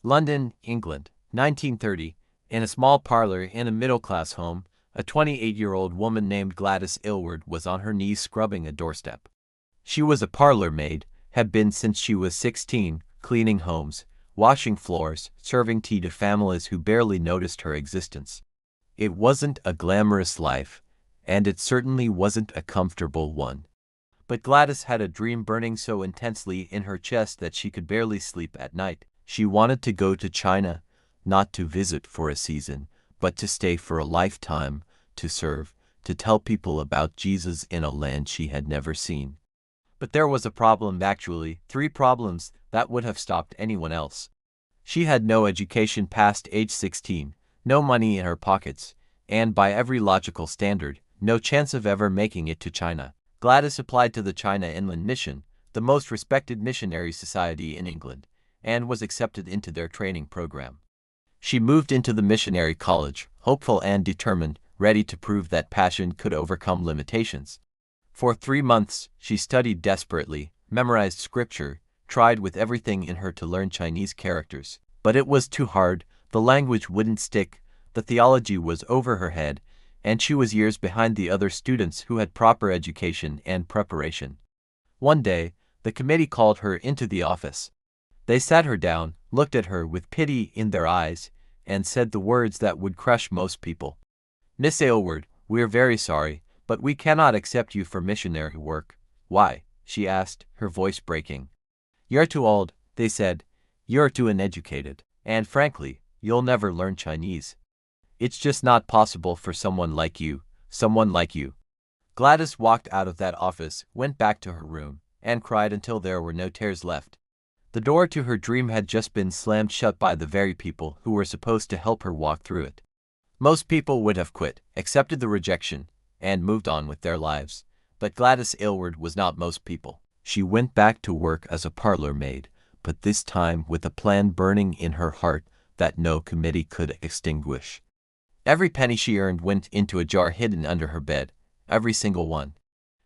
London, England, 1930. In a small parlor in a middle-class home, a 28-year-old woman named Gladys Aylward was on her knees scrubbing a doorstep. She was a parlor maid, had been since she was 16, cleaning homes, washing floors, serving tea to families who barely noticed her existence. It wasn't a glamorous life, and it certainly wasn't a comfortable one. But Gladys had a dream burning so intensely in her chest that she could barely sleep at night. She wanted to go to China, not to visit for a season, but to stay for a lifetime, to serve, to tell people about Jesus in a land she had never seen. But there was a problem, actually, 3 problems that would have stopped anyone else. She had no education past age 16, no money in her pockets, and by every logical standard, no chance of ever making it to China. Gladys applied to the China Inland Mission, the most respected missionary society in England, and was accepted into their training program. She moved into the missionary college, hopeful and determined, ready to prove that passion could overcome limitations. For 3 months, she studied desperately, memorized scripture, tried with everything in her to learn Chinese characters. But it was too hard, the language wouldn't stick, the theology was over her head, and she was years behind the other students who had proper education and preparation. One day, the committee called her into the office. They sat her down, looked at her with pity in their eyes, and said the words that would crush most people. "Miss Aylward, we're very sorry, but we cannot accept you for missionary work." "Why?" she asked, her voice breaking. "You're too old," they said. "You're too uneducated. And frankly, you'll never learn Chinese. It's just not possible for someone like you, someone like you." Gladys walked out of that office, went back to her room, and cried until there were no tears left. The door to her dream had just been slammed shut by the very people who were supposed to help her walk through it. Most people would have quit, accepted the rejection, and moved on with their lives. But Gladys Aylward was not most people. She went back to work as a parlor maid, but this time with a plan burning in her heart that no committee could extinguish. Every penny she earned went into a jar hidden under her bed, every single one.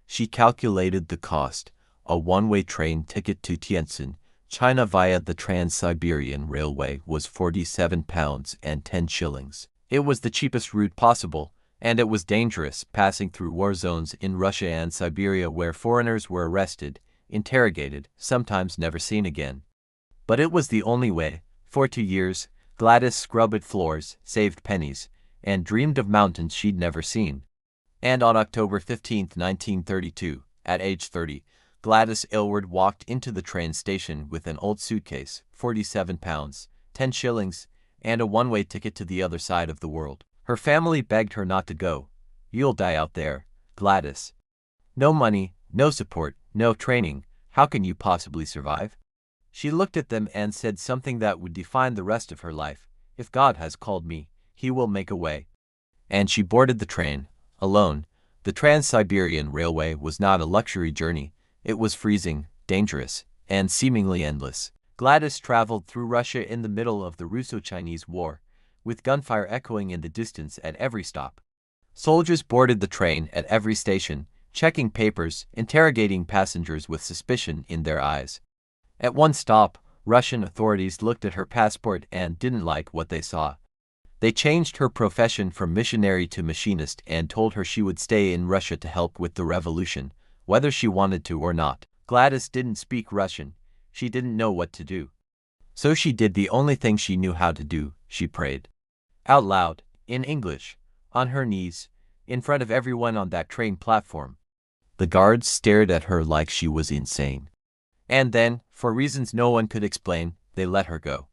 She calculated the cost. A one-way train ticket to Tientsin, China via the Trans-Siberian Railway was £47 and 10 shillings. It was the cheapest route possible, and it was dangerous, passing through war zones in Russia and Siberia where foreigners were arrested, interrogated, sometimes never seen again. But it was the only way. For 2 years, Gladys scrubbed floors, saved pennies, and dreamed of mountains she'd never seen. And on October 15, 1932, at age 30, Gladys Aylward walked into the train station with an old suitcase, £47, 10 shillings, and a one-way ticket to the other side of the world. Her family begged her not to go. "You'll die out there, Gladys. No money, no support, no training. How can you possibly survive?" She looked at them and said something that would define the rest of her life. "If God has called me, He will make a way." And she boarded the train, alone. The Trans-Siberian Railway was not a luxury journey. It was freezing, dangerous, and seemingly endless. Gladys traveled through Russia in the middle of the Russo-Chinese War, with gunfire echoing in the distance at every stop. Soldiers boarded the train at every station, checking papers, interrogating passengers with suspicion in their eyes. At one stop, Russian authorities looked at her passport and didn't like what they saw. They changed her profession from missionary to machinist and told her she would stay in Russia to help with the revolution, whether she wanted to or not. Gladys didn't speak Russian. She didn't know what to do. So she did the only thing she knew how to do. She prayed. Out loud, in English, on her knees, in front of everyone on that train platform. The guards stared at her like she was insane. And then, for reasons no one could explain, they let her go.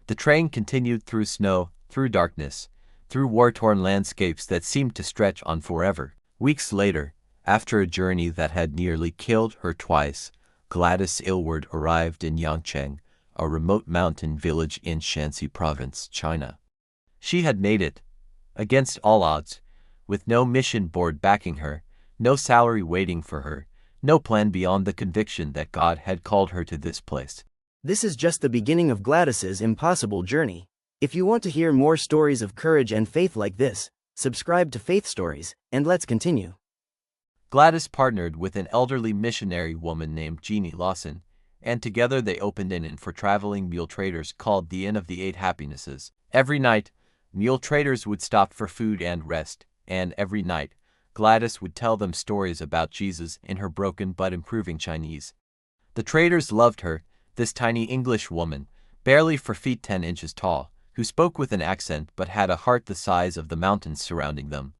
The train continued through snow, through darkness, through war-torn landscapes that seemed to stretch on forever. Weeks later, after a journey that had nearly killed her twice, Gladys Aylward arrived in Yangcheng, a remote mountain village in Shanxi Province, China. She had made it, against all odds, with no mission board backing her, no salary waiting for her, no plan beyond the conviction that God had called her to this place. This is just the beginning of Gladys's impossible journey. If you want to hear more stories of courage and faith like this, subscribe to Faith Stories, and let's continue. Gladys partnered with an elderly missionary woman named Jeannie Lawson, and together they opened an inn for traveling mule traders called the Inn of the Eight Happinesses. Every night, mule traders would stop for food and rest, and every night, Gladys would tell them stories about Jesus in her broken but improving Chinese. The traders loved her, this tiny English woman, barely 4 feet 10 inches tall, who spoke with an accent but had a heart the size of the mountains surrounding them.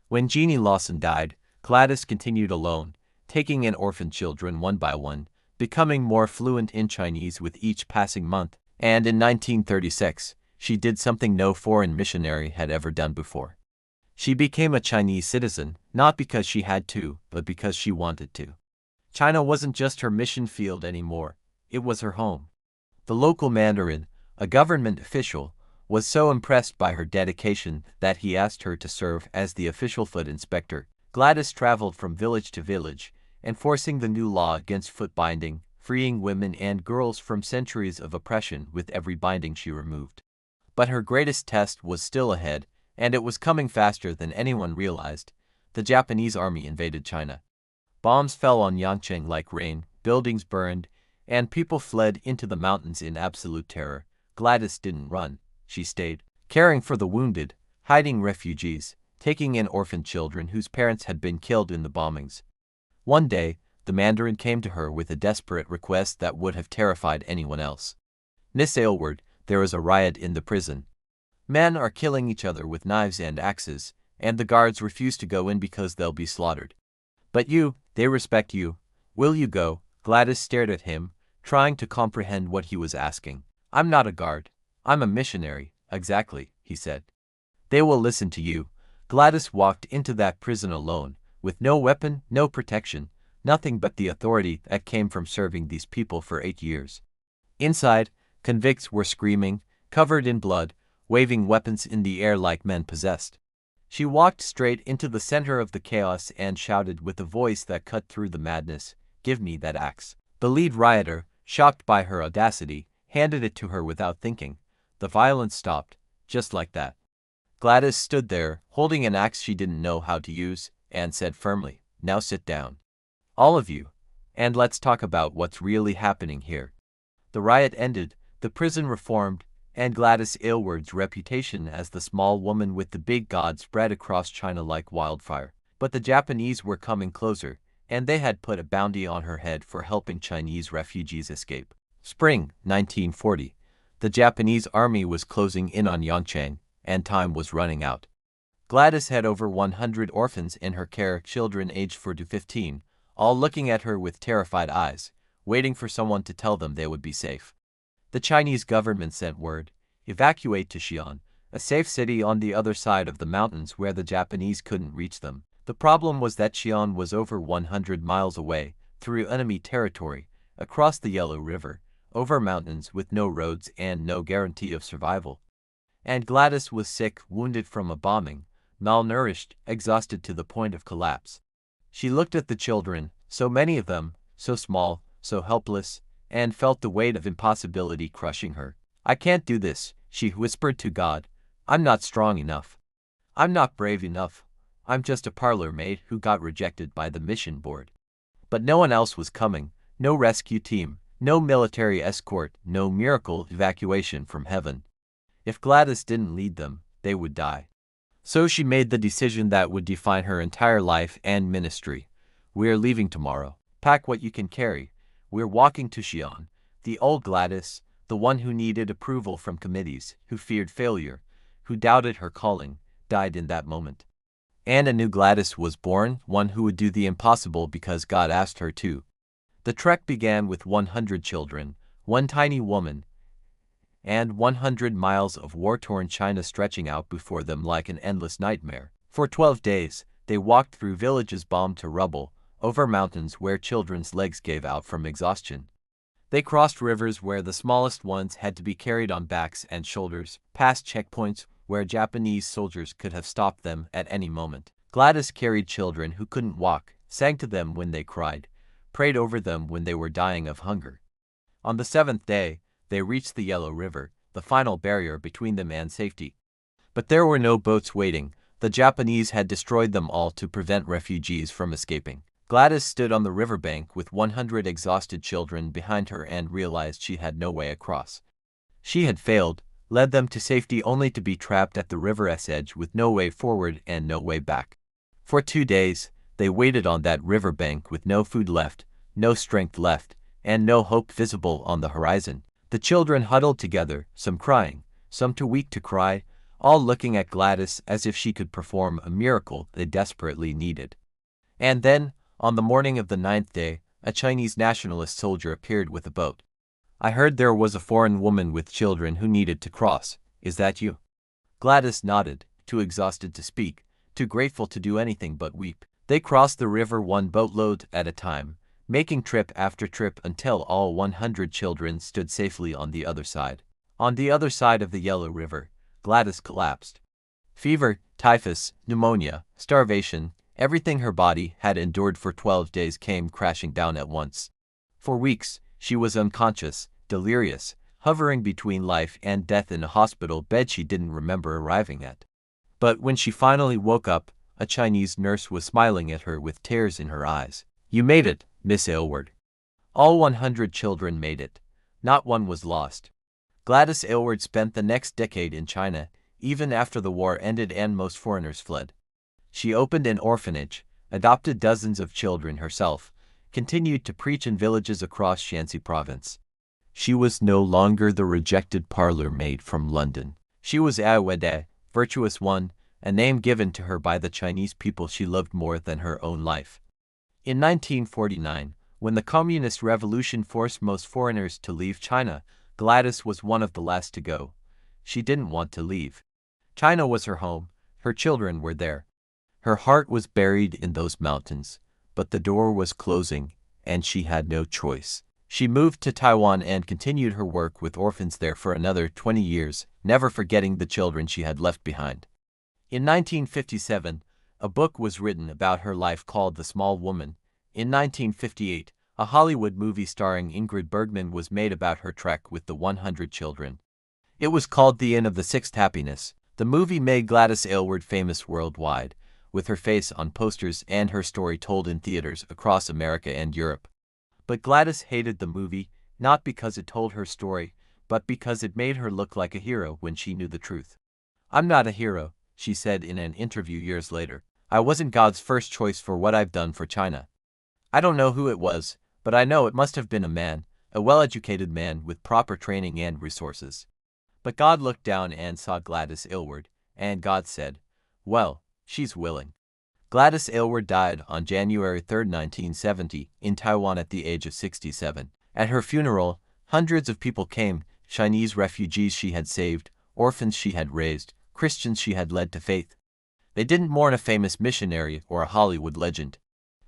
When Jeannie Lawson died, Gladys continued alone, taking in orphan children one by one, becoming more fluent in Chinese with each passing month, and in 1936, she did something no foreign missionary had ever done before. She became a Chinese citizen, not because she had to, but because she wanted to. China wasn't just her mission field anymore, it was her home. The local mandarin, a government official, was so impressed by her dedication that he asked her to serve as the official foot inspector. Gladys traveled from village to village, enforcing the new law against foot binding, freeing women and girls from centuries of oppression with every binding she removed. But her greatest test was still ahead, and it was coming faster than anyone realized. The Japanese army invaded China. Bombs fell on Yangcheng like rain, buildings burned, and people fled into the mountains in absolute terror. Gladys didn't run. She stayed, caring for the wounded, hiding refugees, taking in orphan children whose parents had been killed in the bombings. One day, the Mandarin came to her with a desperate request that would have terrified anyone else. "Miss Aylward, there is a riot in the prison. Men are killing each other with knives and axes, and the guards refuse to go in because they'll be slaughtered. But they respect you. Will you go?" Gladys stared at him, trying to comprehend what he was asking. "I'm not a guard. I'm a missionary." "Exactly," he said. "They will listen to you." Gladys walked into that prison alone, with no weapon, no protection, nothing but the authority that came from serving these people for 8 years. Inside, convicts were screaming, covered in blood, waving weapons in the air like men possessed. She walked straight into the center of the chaos and shouted with a voice that cut through the madness, "Give me that axe." The lead rioter, shocked by her audacity, handed it to her without thinking. The violence stopped, just like that. Gladys stood there, holding an axe she didn't know how to use, and said firmly, "Now sit down. All of you. And let's talk about what's really happening here." The riot ended, the prison reformed, and Gladys Aylward's reputation as the small woman with the big god spread across China like wildfire. But the Japanese were coming closer, and they had put a bounty on her head for helping Chinese refugees escape. Spring 1940. The Japanese army was closing in on Yangcheng, and time was running out. Gladys had over 100 orphans in her care, children aged 4 to 15, all looking at her with terrified eyes, waiting for someone to tell them they would be safe. The Chinese government sent word, "Evacuate to Xi'an, a safe city on the other side of the mountains where the Japanese couldn't reach them." The problem was that Xi'an was over 100 miles away, through enemy territory, across the Yellow River, over mountains with no roads and no guarantee of survival. And Gladys was sick, wounded from a bombing, malnourished, exhausted to the point of collapse. She looked at the children, so many of them, so small, so helpless, and felt the weight of impossibility crushing her. "I can't do this," she whispered to God. "I'm not strong enough. I'm not brave enough. I'm just a parlor maid who got rejected by the mission board." But no one else was coming, no rescue team, no military escort, no miracle evacuation from heaven. If Gladys didn't lead them, they would die. So she made the decision that would define her entire life and ministry. "We're leaving tomorrow. Pack what you can carry. We're walking to Xi'an." The old Gladys, the one who needed approval from committees, who feared failure, who doubted her calling, died in that moment. And a new Gladys was born, one who would do the impossible because God asked her to. The trek began with 100 children, one tiny woman, and 100 miles of war-torn China stretching out before them like an endless nightmare. For 12 days, they walked through villages bombed to rubble, over mountains where children's legs gave out from exhaustion. They crossed rivers where the smallest ones had to be carried on backs and shoulders, past checkpoints where Japanese soldiers could have stopped them at any moment. Gladys carried children who couldn't walk, sang to them when they cried, prayed over them when they were dying of hunger. On the 7th day, they reached the Yellow River, the final barrier between them and safety. But there were no boats waiting. The Japanese had destroyed them all to prevent refugees from escaping. Gladys stood on the riverbank with 100 exhausted children behind her and realized she had no way across. She had failed, led them to safety only to be trapped at the river's edge with no way forward and no way back. For 2 days, they waited on that riverbank with no food left, no strength left, and no hope visible on the horizon. The children huddled together, some crying, some too weak to cry, all looking at Gladys as if she could perform a miracle they desperately needed. And then, on the morning of the 9th day, a Chinese nationalist soldier appeared with a boat. "I heard there was a foreign woman with children who needed to cross. Is that you?" Gladys nodded, too exhausted to speak, too grateful to do anything but weep. They crossed the river one boatload at a time, making trip after trip until all 100 children stood safely on the other side. On the other side of the Yellow River, Gladys collapsed. Fever, typhus, pneumonia, starvation, everything her body had endured for 12 days came crashing down at once. For weeks, she was unconscious, delirious, hovering between life and death in a hospital bed she didn't remember arriving at. But when she finally woke up, a Chinese nurse was smiling at her with tears in her eyes. "You made it, Miss Aylward. All 100 children made it. Not one was lost." Gladys Aylward spent the next decade in China, even after the war ended and most foreigners fled. She opened an orphanage, adopted dozens of children herself, continued to preach in villages across Shanxi province. She was no longer the rejected parlor maid from London. She was Aylward, virtuous one, a name given to her by the Chinese people she loved more than her own life. In 1949, when the Communist Revolution forced most foreigners to leave China, Gladys was one of the last to go. She didn't want to leave. China was her home, her children were there. Her heart was buried in those mountains, but the door was closing, and she had no choice. She moved to Taiwan and continued her work with orphans there for another 20 years, never forgetting the children she had left behind. In 1957, a book was written about her life called The Small Woman. In 1958, a Hollywood movie starring Ingrid Bergman was made about her trek with the 100 children. It was called The Inn of the Sixth Happiness. The movie made Gladys Aylward famous worldwide, with her face on posters and her story told in theaters across America and Europe. But Gladys hated the movie, not because it told her story, but because it made her look like a hero when she knew the truth. "I'm not a hero," she said in an interview years later. "I wasn't God's first choice for what I've done for China. I don't know who it was, but I know it must have been a man, a well-educated man with proper training and resources." But God looked down and saw Gladys Aylward, and God said, "Well, she's willing." Gladys Aylward died on January 3, 1970, in Taiwan at the age of 67. At her funeral, hundreds of people came, Chinese refugees she had saved, orphans she had raised, Christians she had led to faith. They didn't mourn a famous missionary or a Hollywood legend.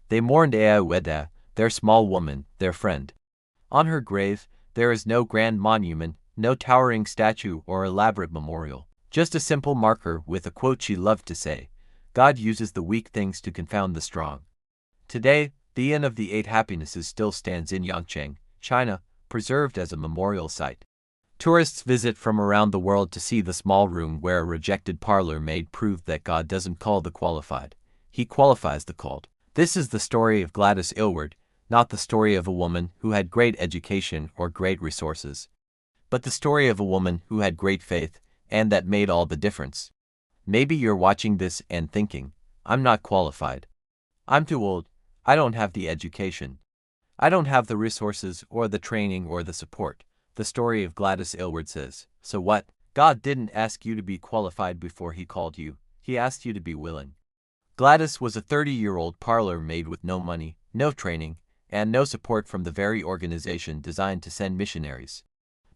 They mourned Aylward, their small woman, their friend. On her grave, there is no grand monument, no towering statue or elaborate memorial, just a simple marker with a quote she loved to say, "God uses the weak things to confound the strong." Today, the Inn of the Eight Happinesses still stands in Yangcheng, China, preserved as a memorial site. Tourists visit from around the world to see the small room where a rejected parlor maid proved that God doesn't call the qualified, He qualifies the called. This is the story of Gladys Aylward, not the story of a woman who had great education or great resources, but the story of a woman who had great faith, and that made all the difference. Maybe you're watching this and thinking, "I'm not qualified. I'm too old. I don't have the education. I don't have the resources or the training or the support." The story of Gladys Aylward says, so what? God didn't ask you to be qualified before He called you. He asked you to be willing. Gladys was a 30-year-old parlor maid with no money, no training, and no support from the very organization designed to send missionaries.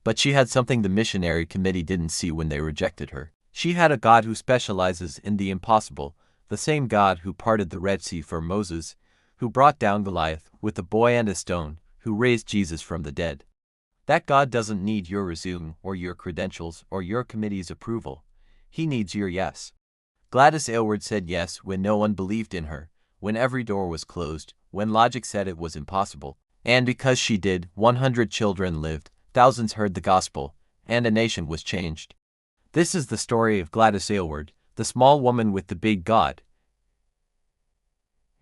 But she had something the missionary committee didn't see when they rejected her. She had a God who specializes in the impossible, the same God who parted the Red Sea for Moses, who brought down Goliath with a boy and a stone, who raised Jesus from the dead. That God doesn't need your resume or your credentials or your committee's approval. He needs your yes. Gladys Aylward said yes when no one believed in her, when every door was closed, when logic said it was impossible. And because she did, 100 children lived, thousands heard the gospel, and a nation was changed. This is the story of Gladys Aylward, the small woman with the big God.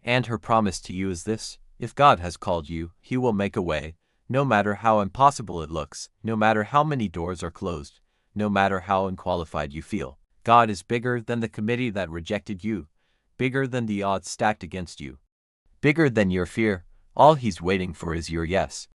And her promise to you is this: if God has called you, He will make a way, no matter how impossible it looks, no matter how many doors are closed, no matter how unqualified you feel. God is bigger than the committee that rejected you, bigger than the odds stacked against you, bigger than your fear. All He's waiting for is your yes.